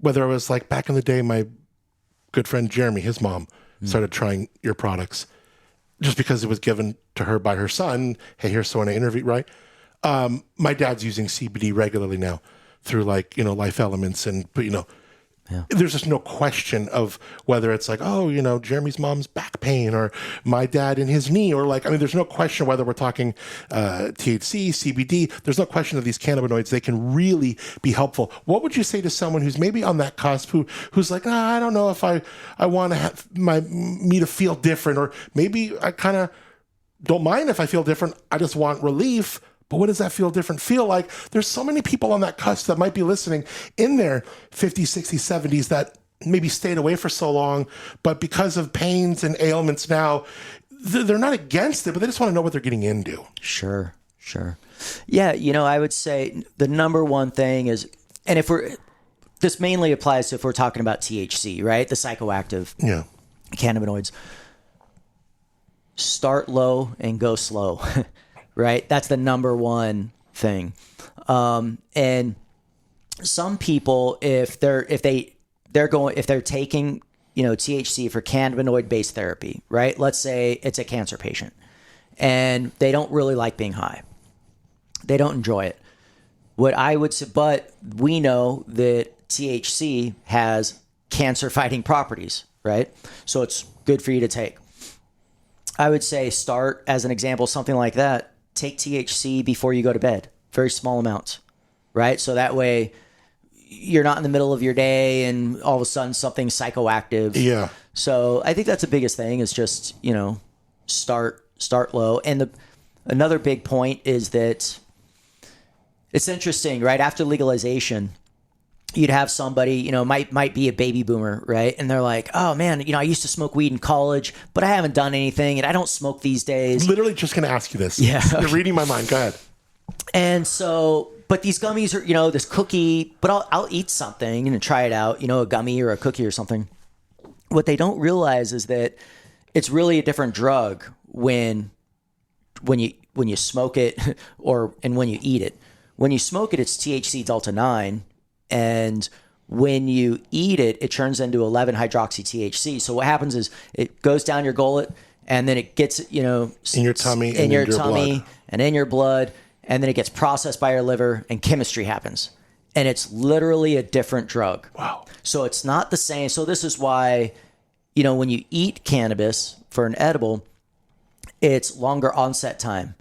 Whether it was like back in the day, my good friend Jeremy, his mom, started trying your products just because it was given to her by her son. Hey, here's someone I interviewed, right? My dad's using CBD regularly now through Life Elements there's just no question of whether it's like, Jeremy's mom's back pain or my dad in his knee or there's no question whether we're talking THC, CBD. There's no question of these cannabinoids. They can really be helpful. What would you say to someone who's maybe on that cusp who's like, I don't know if I want to have me to feel different, or maybe I kind of don't mind if I feel different. I just want relief. But what does that feel like? There's so many people on that cusp that might be listening in their 50s, 60s, 70s that maybe stayed away for so long, but because of pains and ailments now, they're not against it, but they just want to know what they're getting into. Sure. Yeah, I would say the number one thing is, and this mainly applies to if we're talking about THC, right? The psychoactive cannabinoids. Start low and go slow. Right? That's the number one thing. And some people, if they're taking, THC for cannabinoid based therapy, right? Let's say it's a cancer patient and they don't really like being high. They don't enjoy it. What I would say, but we know that THC has cancer fighting properties, right? So it's good for you to take. I would say start, as an example, something like that. Take THC before you go to bed, very small amounts, right? So that way you're not in the middle of your day and all of a sudden something psychoactive. Yeah. So I think that's the biggest thing is just, start low. And another big point is that it's interesting, right? After legalization, you'd have somebody, might be a baby boomer, right? And they're like, oh man, I used to smoke weed in college, but I haven't done anything and I don't smoke these days. Literally just going to ask you this. Yeah. You're reading my mind. Go ahead. And so, but these gummies are, this cookie, but I'll eat something and try it out, a gummy or a cookie or something. What they don't realize is that it's really a different drug when you smoke it and when you eat it. When you smoke it, it's THC Delta 9. And when you eat it, it turns into 11-hydroxy-THC. So what happens is it goes down your gullet and then it gets, in your tummy, and in your blood. And then it gets processed by your liver and chemistry happens. And it's literally a different drug. Wow. So it's not the same. So this is why, when you eat cannabis for an edible, it's longer onset time.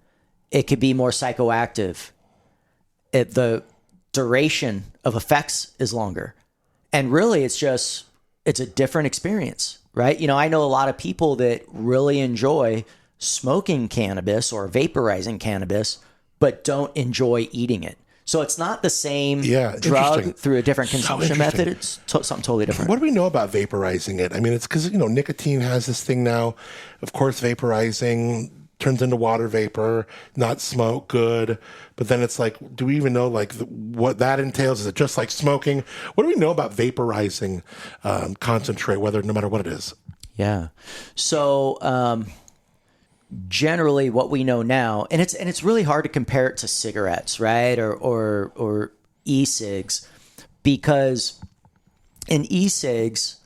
It could be more psychoactive. The duration of effects is longer. And really it's a different experience, right? I know a lot of people that really enjoy smoking cannabis or vaporizing cannabis, but don't enjoy eating it. So it's not the same drug through a different consumption method. It's something totally different. What do we know about vaporizing it? I mean, it's because, nicotine has this thing now. Of course, vaporizing turns into water vapor, not smoke, good. But then it's like, do we even know what that entails? Is it just like smoking? What do we know about vaporizing concentrate, no matter what it is? Yeah. So generally what we know now, and it's really hard to compare it to cigarettes, right? Or e-cigs, because in e-cigs,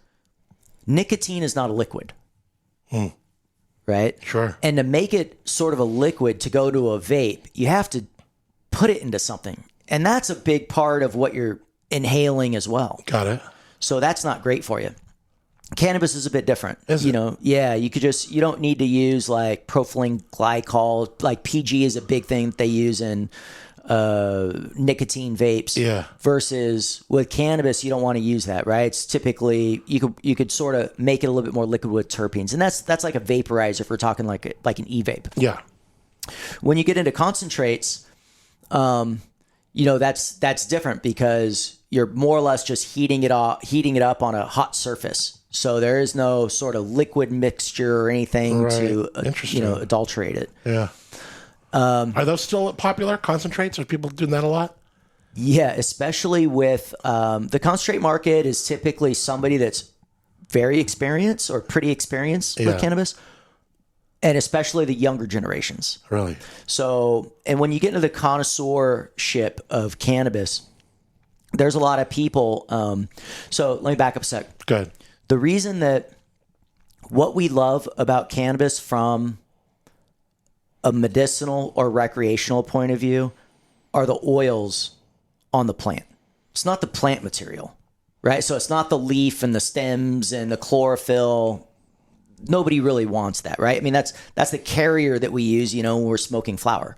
nicotine is not a liquid. Right? Sure. And to make it sort of a liquid to go to a vape, you have to put it into something. And that's a big part of what you're inhaling as well. Got it. So that's not great for you. Cannabis is a bit different. Is it? You don't need to use like propylene glycol. Like PG is a big thing that they use in nicotine vapes. Yeah. Versus with cannabis, you don't want to use that, right? It's typically you could sort of make it a little bit more liquid with terpenes, and that's like a vaporizer if we're talking like an e-vape. Yeah. When you get into concentrates, that's different because you're more or less just heating it up on a hot surface. So there is no sort of liquid mixture or anything to adulterate it. Yeah. Are those still popular concentrates? Are people doing that a lot? Yeah, especially with the concentrate market is typically somebody that's very experienced or pretty experienced with cannabis, and especially the younger generations. Really? So, and when you get into the connoisseurship of cannabis, there's a lot of people. So let me back up a sec. Good. The reason that what we love about cannabis from a medicinal or recreational point of view are the oils on the plant. It's not the plant material, right? So it's not the leaf and the stems and the chlorophyll. Nobody really wants that, right? I mean, that's the carrier that we use, when we're smoking flower.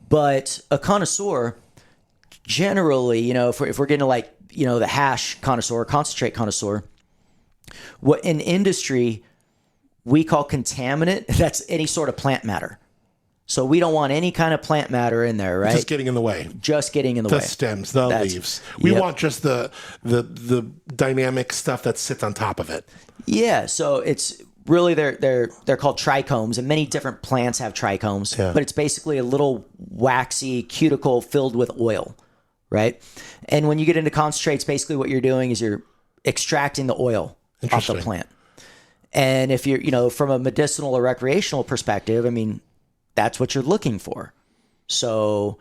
But a connoisseur, generally, if we're getting to like, the hash connoisseur, concentrate connoisseur, what in industry we call contaminant, that's any sort of plant matter. So we don't want any kind of plant matter in there, right? Just getting in the way. Just getting in the way. The stems, the leaves. We want just the dynamic stuff that sits on top of it. Yeah. So it's really they're called trichomes, and many different plants have trichomes. Yeah. But it's basically a little waxy cuticle filled with oil, right? And when you get into concentrates, basically what you're doing is you're extracting the oil off the plant. And if you're, from a medicinal or recreational perspective, I mean, that's what you're looking for. So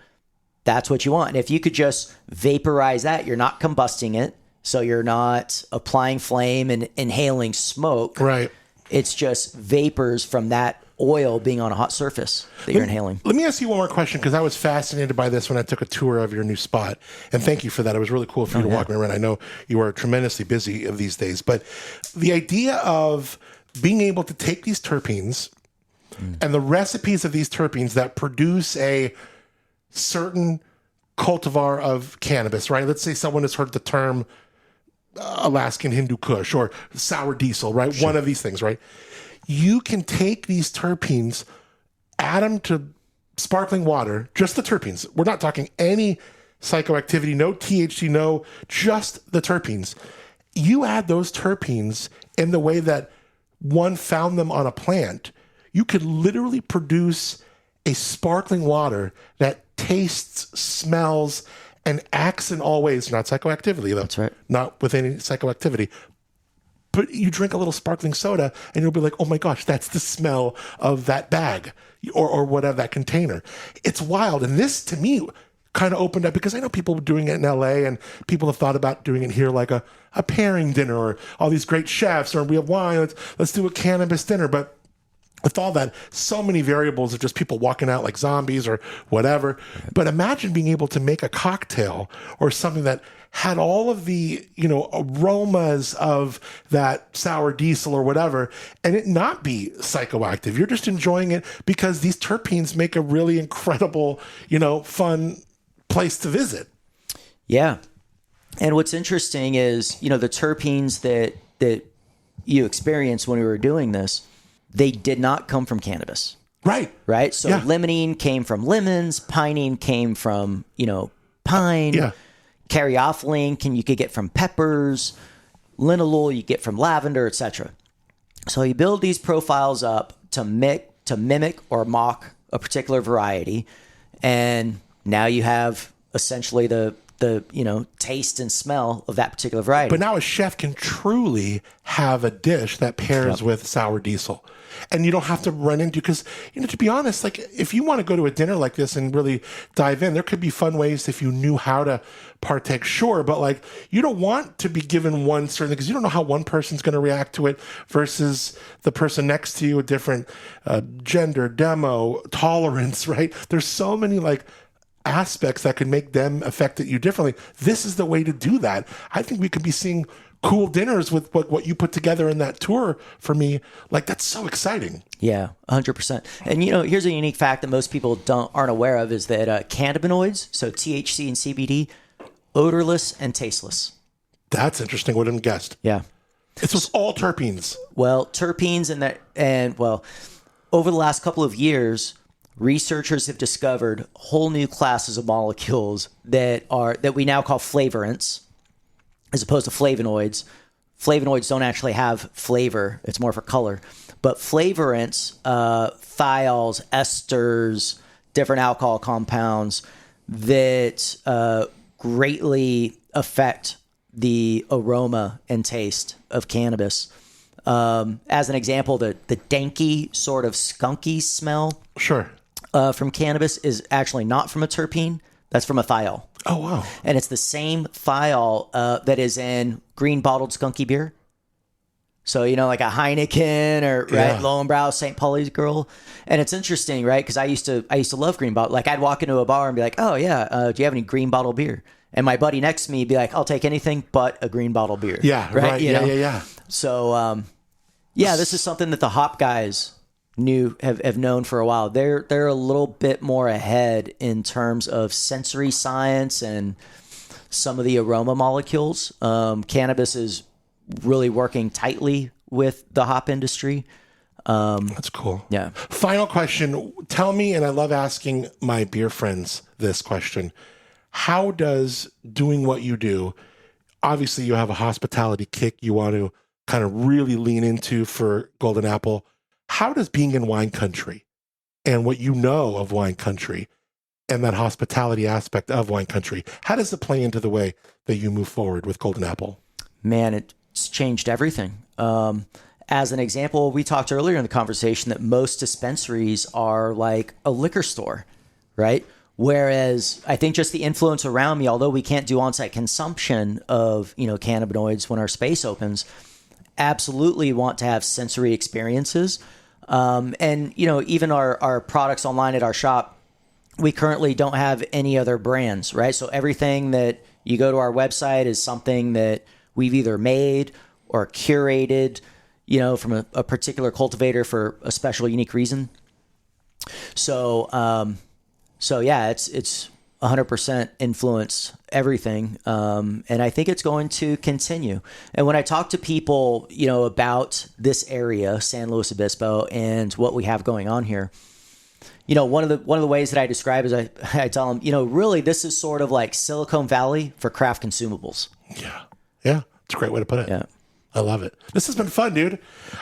that's what you want. And if you could just vaporize that, you're not combusting it. So you're not applying flame and inhaling smoke. Right. It's just vapors from that oil being on a hot surface that you're inhaling. Let me ask you one more question, because I was fascinated by this when I took a tour of your new spot. And thank you for that. It was really cool for you to walk me around. I know you are tremendously busy these days. But the idea of being able to take these terpenes and the recipes of these terpenes that produce a certain cultivar of cannabis, right? Let's say someone has heard the term Alaskan Hindu Kush or sour diesel, right? Sure. One of these things, right? You can take these terpenes, add them to sparkling water, just the terpenes. We're not talking any psychoactivity, no THC, no, just the terpenes. You add those terpenes in the way that one found them on a plant, you could literally produce a sparkling water that tastes, smells, and acts in all ways. Not psychoactively, though. That's right. Not with any psychoactivity. But you drink a little sparkling soda and you'll be like, oh my gosh, that's the smell of that bag or whatever, that container. It's wild. And this, to me, kind of opened up, because I know people doing it in LA and people have thought about doing it here, like a pairing dinner, or all these great chefs, or we have wine, let's do a cannabis dinner. But with all that, so many variables of just people walking out like zombies or whatever. But imagine being able to make a cocktail or something that had all of the, aromas of that sour diesel or whatever, and it not be psychoactive. You're just enjoying it because these terpenes make a really incredible, fun place to visit. Yeah. And what's interesting is, the terpenes that you experienced when we were doing this, they did not come from cannabis. Right. So limonene came from lemons, pinene came from, pine. Yeah. Caryophyllene you could get from peppers, linalool you get from lavender, etc. So you build these profiles up to mimic or mock a particular variety, and now you have essentially the taste and smell of that particular variety. But now a chef can truly have a dish that pairs with sour diesel. And you don't have to run into, because, to be honest, like if you want to go to a dinner like this and really dive in, there could be fun ways if you knew how to partake, sure. But like, you don't want to be given one certain thing, because you don't know how one person's going to react to it versus the person next to you, a different gender, demo, tolerance, right? There's so many like aspects that could make them affect you differently. This is the way to do that. I think we could be seeing cool dinners with what you put together in that tour for me. Like, that's so exciting. Yeah, 100%. And here's a unique fact that most people aren't aware of is that cannabinoids, so THC and CBD, odorless and tasteless. That's interesting. Wouldn't have guessed. Yeah. This was all terpenes. Well, terpenes and over the last couple of years, researchers have discovered whole new classes of molecules that we now call flavorants, as opposed to flavonoids. Flavonoids don't actually have flavor; it's more for color. But flavorants, thiols, esters, different alcohol compounds that greatly affect the aroma and taste of cannabis. As an example, the danky sort of skunky smell Sure. from cannabis is actually not from a terpene. That's from a thiol. Oh, wow. And it's the same thiol that is in green bottled skunky beer. So, like a Heineken or right, Lowenbrow, St. Pauli's Girl. And it's interesting, right? Because I used to love green bottle. Like I'd walk into a bar and be like, oh yeah, do you have any green bottle beer? And my buddy next to me would be like, I'll take anything but a green bottle beer. Yeah, right. Yeah. So, this is something that the hop guys have known for a while. They're a little bit more ahead in terms of sensory science and some of the aroma molecules. Cannabis is really working tightly with the hop industry. That's cool. Yeah. Final question. Tell me, and I love asking my beer friends this question. How does doing what you do, obviously you have a hospitality kick you want to kind of really lean into for Golden Apple. How does being in wine country and what you know of wine country and that hospitality aspect of wine country, how does it play into the way that you move forward with Golden Apple? Man, it's changed everything. As an example, we talked earlier in the conversation that most dispensaries are like a liquor store, right? Whereas I think just the influence around me, although we can't do on-site consumption of, cannabinoids when our space opens, absolutely want to have sensory experiences. And, even our products online at our shop, we currently don't have any other brands, right? So everything that you go to our website is something that we've either made or curated, from a particular cultivator for a special, unique reason. So yeah, it's 100% influenced everything. And I think it's going to continue. And when I talk to people, about this area, San Luis Obispo, and what we have going on here, one of the ways that I describe is I tell them, really this is sort of like Silicon Valley for craft consumables. Yeah. Yeah. It's a great way to put it. Yeah. I love it. This has been fun, dude.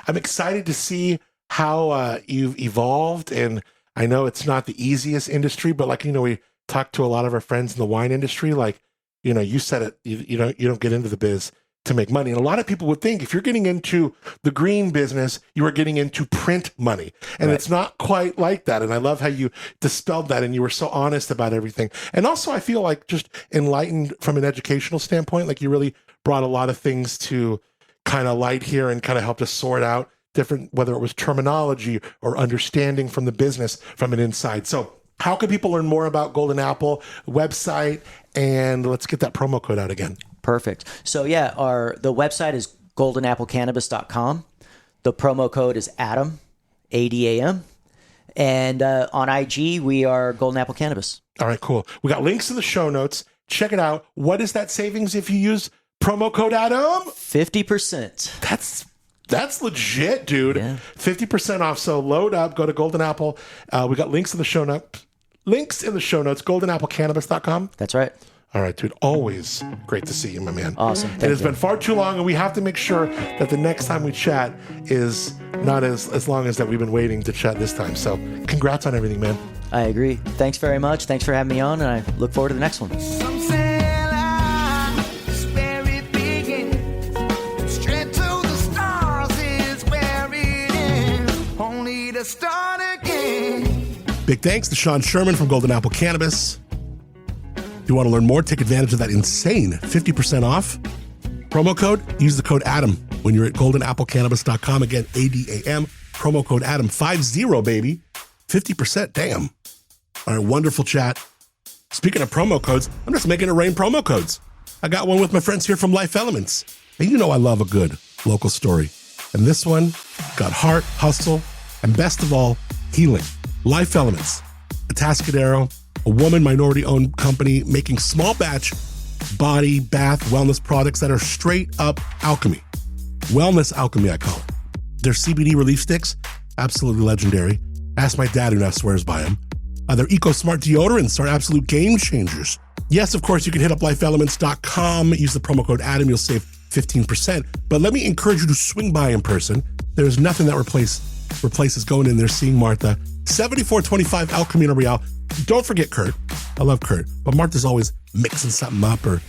I'm excited to see how you've evolved, and I know it's not the easiest industry, but we talked to a lot of our friends in the wine industry. Like, you said it, you don't get into the biz to make money. And a lot of people would think if you're getting into the green business, you are getting into print money. And It's not quite like that. And I love how you dispelled that and you were so honest about everything. And also I feel like just enlightened from an educational standpoint, like you really brought a lot of things to kind of light here and kind of helped us sort out different, whether it was terminology or understanding from the business from an inside. So how can people learn more about Golden Apple website? And let's get that promo code out again. Perfect. So yeah, the website is goldenapplecannabis.com. The promo code is Adam, ADAM. And on IG, we are Golden Apple Cannabis. All right, cool. We got links in the show notes. Check it out. What is that savings if you use promo code Adam? 50%. That's legit, dude. Yeah. 50% off. So load up, go to Golden Apple. We got links in the show notes. goldenapplecannabis.com. That's right. All right, dude. Always great to see you, my man. Awesome. It has been far too long, and we have to make sure that the next time we chat is not as long as that we've been waiting to chat this time. So congrats on everything, man. I agree. Thanks very much. Thanks for having me on, and I look forward to the next one. Some say life's where it begins. Straight to the stars is where it ends. Only to start again. Big thanks to Shawn Sherman from Golden Apple Cannabis. If you want to learn more, take advantage of that insane 50% off promo code. Use the code ADAM when you're at goldenapplecannabis.com. Again, ADAM, promo code ADAM, 50, baby. 50%, damn. All right, wonderful chat. Speaking of promo codes, I'm just making it rain promo codes. I got one with my friends here from Life Elements. And you know I love a good local story. And this one got heart, hustle, and best of all, healing. Life Elements, Atascadero, a woman minority-owned company making small batch body, bath, wellness products that are straight up alchemy. Wellness alchemy, I call it. Their CBD relief sticks, absolutely legendary. Ask my dad, who now swears by them. Their EcoSmart deodorants are absolute game changers. Yes, of course, you can hit up lifeelements.com, use the promo code Adam, you'll save 15%. But let me encourage you to swing by in person. There's nothing that replaces going in there, seeing Martha. 7425 El Camino Real. Don't forget Kurt. I love Kurt. But Martha's always mixing something up or,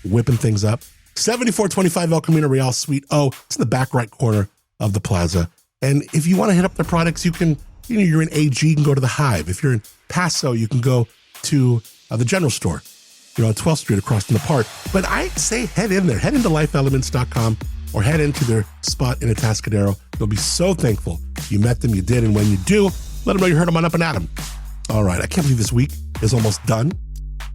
whipping things up. 7425 El Camino Real, Suite O. It's in the back right corner of the plaza. And if you want to hit up their products, you can, you're in AG, you can go to the Hive. If you're in Paso, you can go to the general store. You're on 12th Street across from the park. But I say head in there. Head into lifeelements.com or head into their spot in Atascadero. They'll be so thankful you met them, you did, and when you do, let them know you heard them on Up+Adam. All right, I can't believe this week is almost done.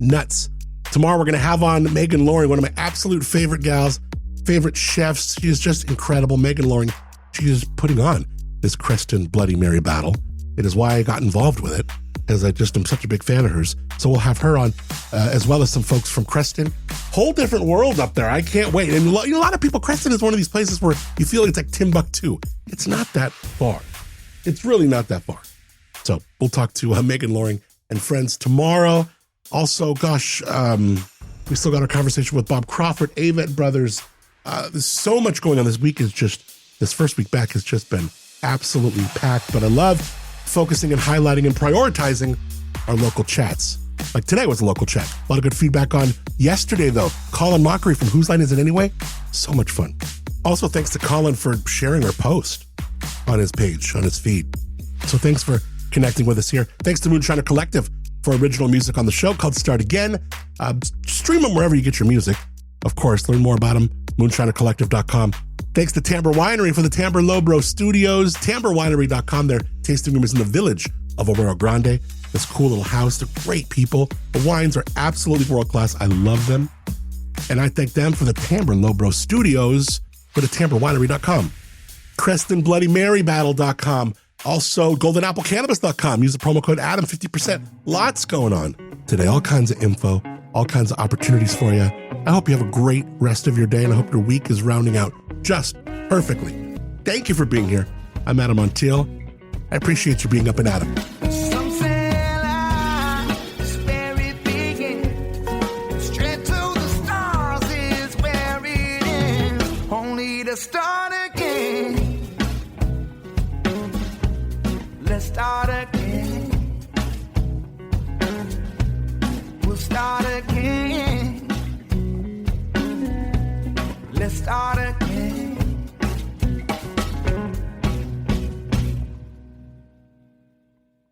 Nuts. Tomorrow we're going to have on Megan Loring, one of my absolute favorite gals, favorite chefs. She is just incredible. Megan Loring, she is putting on this Creston Bloody Mary battle. It is why I got involved with it, as I just am such a big fan of hers. So we'll have her on, as well as some folks from Creston. Whole different world up there. I can't wait. And a lot of people, Creston is one of these places where you feel it's like Timbuktu. It's not that far. It's really not that far. So we'll talk to Megan Loring and friends tomorrow. Also, we still got our conversation with Bob Crawford, Avett Brothers. There's so much going on. This first week back has just been absolutely packed. But I love focusing and highlighting and prioritizing our local chats. Like today was a local chat. A lot of good feedback on yesterday, though. Colin Mockery from Whose Line Is It Anyway? So much fun. Also, thanks to Colin for sharing our post on his page, on his feed. So thanks for connecting with us here. Thanks to Moonshiner Collective for original music on the show called Start Again. Stream them wherever you get your music. Of course, learn more about them, moonshinercollective.com. Thanks to Timbre Winery for the Timbre LoBro Studios, TimbreWinery.com. Their tasting room is in the village of Obrero Grande. This cool little house. They're great people. The wines are absolutely world-class. I love them. And I thank them for the Timbre LoBro Studios for the TimbreWinery.com. CrestonBloodyMaryBattle.com. Also, GoldenAppleCannabis.com. Use the promo code Adam, 50%. Lots going on today. All kinds of info, all kinds of opportunities for you. I hope you have a great rest of your day, and I hope your week is rounding out just perfectly. Thank you for being here. I'm Adam Montiel. I appreciate you being Up+Adam. Some say life's where it begins. Straight to the stars is where it ends. Only to start again. Let's start again. We'll start again. Let's start again.